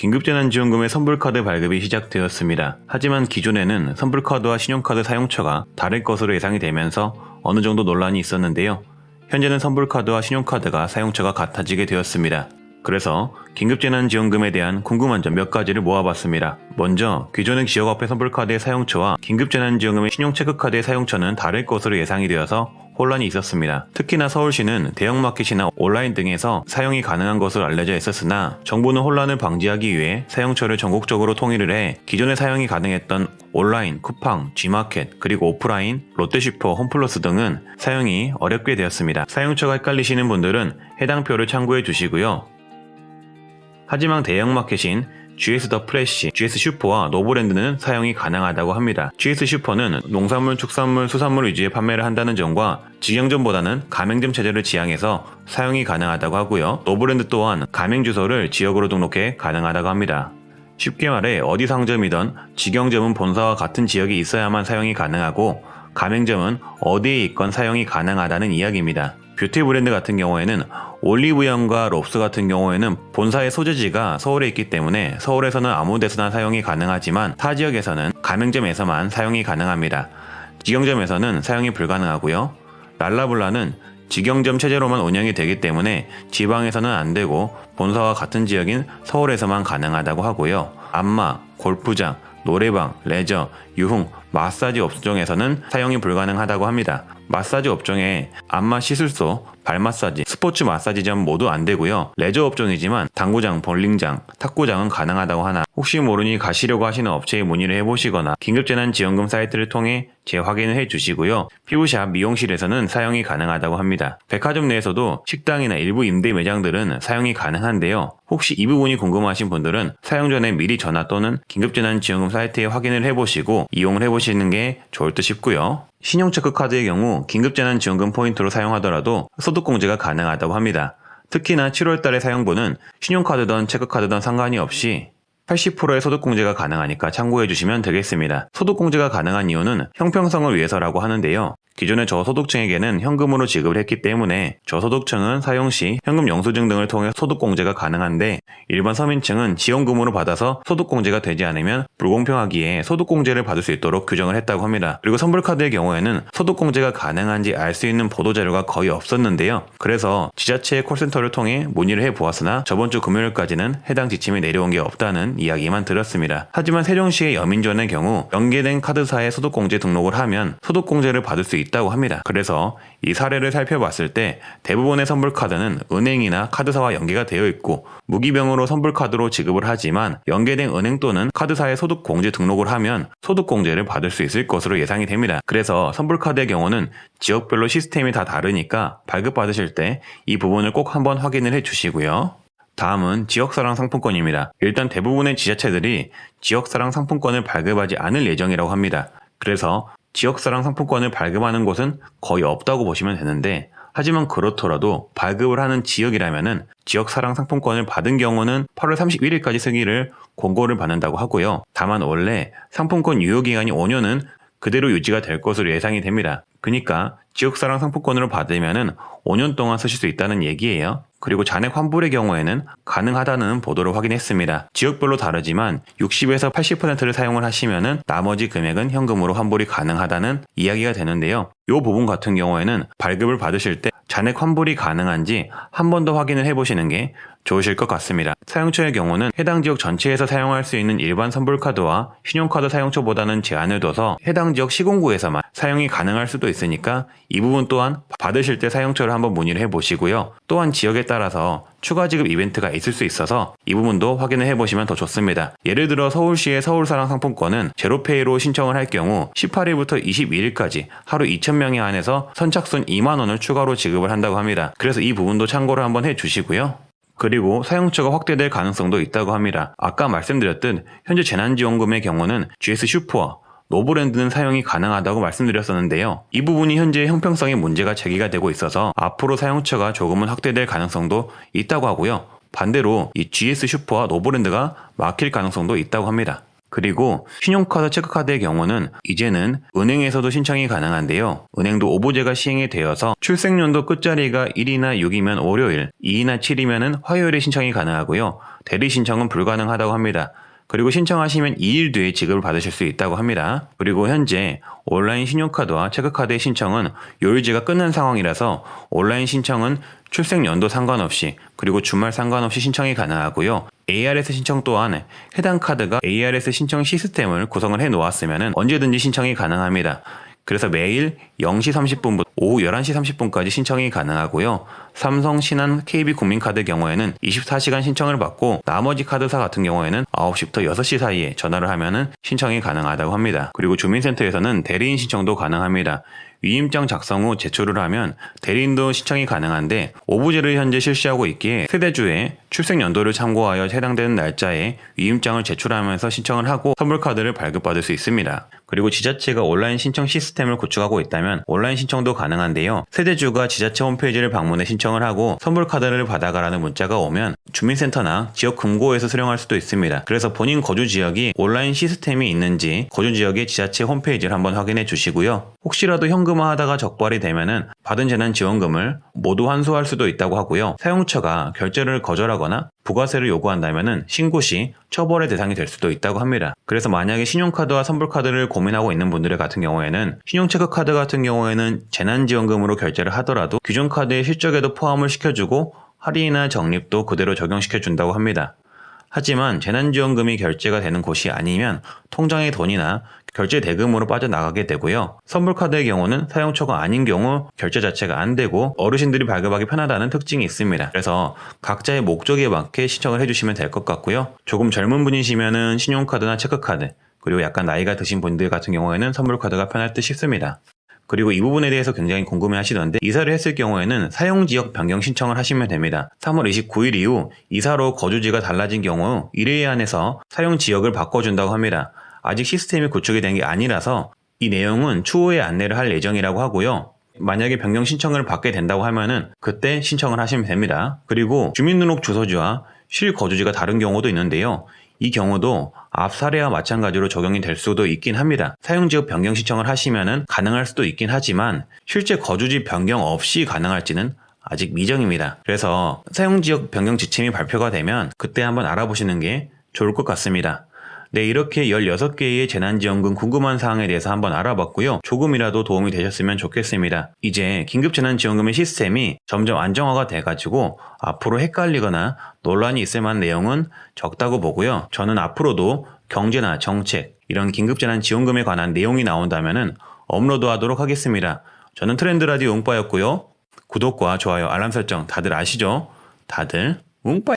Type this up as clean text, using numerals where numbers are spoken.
긴급재난지원금의 선불카드 발급이 시작되었습니다. 하지만 기존에는 선불카드와 신용카드 사용처가 다를 것으로 예상이 되면서 어느 정도 논란이 있었는데요. 현재는 선불카드와 신용카드가 사용처가 같아지게 되었습니다. 그래서 긴급재난지원금에 대한 궁금한 점 몇 가지를 모아봤습니다. 먼저 기존의 지역화폐 선불카드의 사용처와 긴급재난지원금의 신용체크카드의 사용처는 다를 것으로 예상이 되어서 혼란이 있었습니다. 특히나 서울시는 대형마켓이나 온라인 등에서 사용이 가능한 것으로 알려져 있었으나 정부는 혼란을 방지하기 위해 사용처를 전국적으로 통일을 해 기존에 사용이 가능했던 온라인, 쿠팡, G마켓, 그리고 오프라인, 롯데슈퍼, 홈플러스 등은 사용이 어렵게 되었습니다. 사용처가 헷갈리시는 분들은 해당 표를 참고해 주시고요. 하지만 대형마켓인 GS 더 프레시, GS 슈퍼와 노브랜드는 사용이 가능하다고 합니다. GS 슈퍼는 농산물, 축산물, 수산물 위주의 판매를 한다는 점과 직영점보다는 가맹점 체제를 지향해서 사용이 가능하다고 하고요. 노브랜드 또한 가맹주소를 지역으로 등록해 가능하다고 합니다. 쉽게 말해 어디 상점이든 직영점은 본사와 같은 지역에 있어야만 사용이 가능하고 가맹점은 어디에 있건 사용이 가능하다는 이야기입니다. 뷰티 브랜드 같은 경우에는 올리브영과 롭스 같은 경우에는 본사의 소재지가 서울에 있기 때문에 서울에서는 아무 데서나 사용이 가능하지만 타 지역에서는 가맹점에서만 사용이 가능합니다. 직영점에서는 사용이 불가능하고요. 랄라블라는 직영점 체제로만 운영이 되기 때문에 지방에서는 안되고 본사와 같은 지역인 서울에서만 가능하다고 하고요. 안마, 골프장, 노래방, 레저, 유흥, 마사지 업종에서는 사용이 불가능하다고 합니다. 마사지 업종에 안마 시술소, 발 마사지, 스포츠 마사지점 모두 안되고요. 레저 업종이지만 당구장, 볼링장, 탁구장은 가능하다고 하나 혹시 모르니 가시려고 하시는 업체에 문의를 해보시거나 긴급재난지원금 사이트를 통해 재확인을 해주시고요. 피부샵, 미용실에서는 사용이 가능하다고 합니다. 백화점 내에서도 식당이나 일부 임대 매장들은 사용이 가능한데요. 혹시 이 부분이 궁금하신 분들은 사용 전에 미리 전화 또는 긴급재난지원금 사이트에 확인을 해보시고 이용을 해보시는 게 좋을 듯 싶고요. 신용체크카드의 경우 긴급재난지원금 포인트로 사용하더라도 소득공제가 가능하다고 합니다. 특히나 7월달의 사용분은 신용카드든 체크카드든 상관이 없이 80%의 소득공제가 가능하니까 참고해주시면 되겠습니다. 소득공제가 가능한 이유는 형평성을 위해서라고 하는데요. 기존의 저소득층에게는 현금으로 지급을 했기 때문에 저소득층은 사용시 현금 영수증 등을 통해 소득공제가 가능한데 일반 서민층은 지원금으로 받아서 소득공제가 되지 않으면 불공평하기에 소득공제를 받을 수 있도록 규정을 했다고 합니다. 그리고 선불카드의 경우에는 소득공제가 가능한지 알 수 있는 보도자료가 거의 없었는데요. 그래서 지자체의 콜센터를 통해 문의를 해보았으나 저번주 금요일까지는 해당 지침이 내려온 게 없다는 이야기만 들었습니다. 하지만 세종시의 여민전의 경우 연계된 카드사에 소득공제 등록을 하면 소득공제를 받을 수 있다고 합니다. 그래서 이 사례를 살펴봤을 때 대부분의 선불카드는 은행이나 카드사와 연계가 되어 있고 무기병으로 선불카드로 지급을 하지만 연계된 은행 또는 카드사에 소득공제 등록을 하면 소득공제를 받을 수 있을 것으로 예상이 됩니다. 그래서 선불카드의 경우는 지역별로 시스템이 다 다르니까 발급받으실 때 이 부분을 꼭 한번 확인을 해주시고요. 다음은 지역사랑 상품권입니다. 일단 대부분의 지자체들이 지역사랑 상품권을 발급하지 않을 예정이라고 합니다. 그래서 지역사랑 상품권을 발급하는 곳은 거의 없다고 보시면 되는데 하지만 그렇더라도 발급을 하는 지역이라면은 지역사랑 상품권을 받은 경우는 8월 31일까지 쓰기를 공고를 받는다고 하고요. 다만 원래 상품권 유효기간이 5년은 그대로 유지가 될 것으로 예상이 됩니다. 그러니까 지역사랑 상품권으로 받으면은 5년 동안 쓰실 수 있다는 얘기예요. 그리고 잔액 환불의 경우에는 가능하다는 보도를 확인했습니다. 지역별로 다르지만 60에서 80%를 사용을 하시면은 나머지 금액은 현금으로 환불이 가능하다는 이야기가 되는데요. 이 부분 같은 경우에는 발급을 받으실 때 잔액 환불이 가능한지 한 번 더 확인을 해보시는 게 좋으실 것 같습니다. 사용처의 경우는 해당 지역 전체에서 사용할 수 있는 일반 선불카드와 신용카드 사용처보다는 제한을 둬서 해당 지역 시군구에서만 사용이 가능할 수도 있으니까 이 부분 또한 받으실 때 사용처를 한번 문의를 해보시고요. 또한 지역에 따라서 추가 지급 이벤트가 있을 수 있어서 이 부분도 확인을 해보시면 더 좋습니다. 예를 들어 서울시의 서울사랑 상품권은 제로페이로 신청을 할 경우 18일부터 22일까지 하루 2,000명에 한해서 선착순 2만원을 추가로 지급을 한다고 합니다. 그래서 이 부분도 참고를 한번 해주시고요. 그리고 사용처가 확대될 가능성도 있다고 합니다. 아까 말씀드렸듯 현재 재난지원금의 경우는 GS 슈퍼와 노브랜드는 사용이 가능하다고 말씀드렸었는데요. 이 부분이 현재 형평성의 문제가 제기가 되고 있어서 앞으로 사용처가 조금은 확대될 가능성도 있다고 하고요. 반대로 이 GS 슈퍼와 노브랜드가 막힐 가능성도 있다고 합니다. 그리고 신용카드, 체크카드의 경우는 이제는 은행에서도 신청이 가능한데요. 은행도 오보제가 시행이 되어서 출생연도 끝자리가 1이나 6이면 월요일, 2이나 7이면 화요일에 신청이 가능하고요. 대리 신청은 불가능하다고 합니다. 그리고 신청하시면 2일 뒤에 지급을 받으실 수 있다고 합니다. 그리고 현재 온라인 신용카드와 체크카드의 신청은 요일제가 끝난 상황이라서 온라인 신청은 출생연도 상관없이 그리고 주말 상관없이 신청이 가능하고요. ARS 신청 또한 해당 카드가 ARS 신청 시스템을 구성을 해 놓았으면 언제든지 신청이 가능합니다. 그래서 매일 0시 30분부터 오후 11시 30분까지 신청이 가능하고요. 삼성, 신한, KB국민카드 경우에는 24시간 신청을 받고 나머지 카드사 같은 경우에는 9시부터 6시 사이에 전화를 하면 신청이 가능하다고 합니다. 그리고 주민센터에서는 대리인 신청도 가능합니다. 위임장 작성 후 제출을 하면 대리인도 신청이 가능한데 오부제를 현재 실시하고 있기에 세대주의 출생연도를 참고하여 해당되는 날짜에 위임장을 제출하면서 신청을 하고 선불카드를 발급받을 수 있습니다. 그리고 지자체가 온라인 신청 시스템을 구축하고 있다면 온라인 신청도 가능한데요. 세대주가 지자체 홈페이지를 방문해 신청을 하고 선불카드를 받아가라는 문자가 오면 주민센터나 지역 금고에서 수령할 수도 있습니다. 그래서 본인 거주 지역이 온라인 시스템이 있는지 거주 지역의 지자체 홈페이지를 한번 확인해 주시고요. 혹시라도 현금화하다가 적발이 되면은 받은 재난지원금을 모두 환수할 수도 있다고 하고요. 사용처가 결제를 거절하거나 부가세를 요구한다면은 신고 시 처벌의 대상이 될 수도 있다고 합니다. 그래서 만약에 신용카드와 선불카드를 고민하고 있는 분들 같은 경우에는 신용체크카드 같은 경우에는 재난지원금으로 결제를 하더라도 기존 카드의 실적에도 포함을 시켜주고 할인이나 적립도 그대로 적용시켜준다고 합니다. 하지만 재난지원금이 결제가 되는 곳이 아니면 통장의 돈이나 결제 대금으로 빠져나가게 되고요. 선불카드의 경우는 사용처가 아닌 경우 결제 자체가 안 되고 어르신들이 발급하기 편하다는 특징이 있습니다. 그래서 각자의 목적에 맞게 신청을 해주시면 될 것 같고요. 조금 젊은 분이시면은 신용카드나 체크카드, 그리고 약간 나이가 드신 분들 같은 경우에는 선불카드가 편할 듯 싶습니다. 그리고 이 부분에 대해서 굉장히 궁금해 하시던데 이사를 했을 경우에는 사용지역 변경 신청을 하시면 됩니다. 3월 29일 이후 이사로 거주지가 달라진 경우 1회에 한해서 사용지역을 바꿔준다고 합니다. 아직 시스템이 구축이 된 게 아니라서 이 내용은 추후에 안내를 할 예정이라고 하고요. 만약에 변경 신청을 받게 된다고 하면은 그때 신청을 하시면 됩니다. 그리고 주민등록 주소지와 실거주지가 다른 경우도 있는데요. 이 경우도 앞 사례와 마찬가지로 적용이 될 수도 있긴 합니다. 사용지역 변경 신청을 하시면은 가능할 수도 있긴 하지만 실제 거주지 변경 없이 가능할지는 아직 미정입니다. 그래서 사용지역 변경 지침이 발표가 되면 그때 한번 알아보시는 게 좋을 것 같습니다. 네, 이렇게 16개의 재난지원금 궁금한 사항에 대해서 한번 알아봤고요. 조금이라도 도움이 되셨으면 좋겠습니다. 이제 긴급재난지원금의 시스템이 점점 안정화가 돼가지고 앞으로 헷갈리거나 논란이 있을 만한 내용은 적다고 보고요. 저는 앞으로도 경제나 정책, 이런 긴급재난지원금에 관한 내용이 나온다면 업로드 하도록 하겠습니다. 저는 트렌드라디오 웅빠였고요. 구독과 좋아요, 알람 설정 다들 아시죠? 다들 웅빠